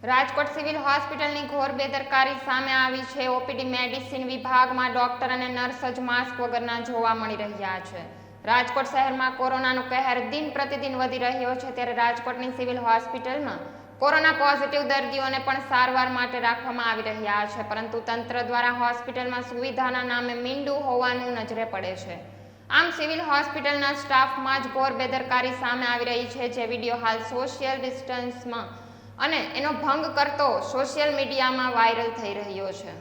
Rajkot civil હોસ્પિટલની ઘોર બેદરકારી સામે આવી છે। ઓપીડી મેડિસિન વિભાગમાં ડોક્ટર અને નર્સ જ માસ્ક વગરના જોવા મળી રહ્યા છે। રાજકોટ શહેરમાં કોરોનાનો કહેર દિન પ્રતિદિન વધી રહ્યો છે, ત્યારે રાજકોટની સિવિલ હોસ્પિટલમાં કોરોના પોઝિટિવ દર્દીઓને પણ સારવાર માટે રાખવામાં આવી રહ્યા છે, પરંતુ તંત્ર દ્વારા હોસ્પિટલમાં સુવિધાના નામે મીંડું હોવાનું નજરે પડે છે। આમ સિવિલ હોસ્પિટલના સ્ટાફમાં જ ઘોર બેદરકારી સામે આવી રહી છે, જે વિડીયો હાલ સોશિયલ ડિસ્ટન્સમાં અને એનો ભંગ કરતો સોશિયલ મીડિયામાં વાયરલ થઈ રહ્યો છે।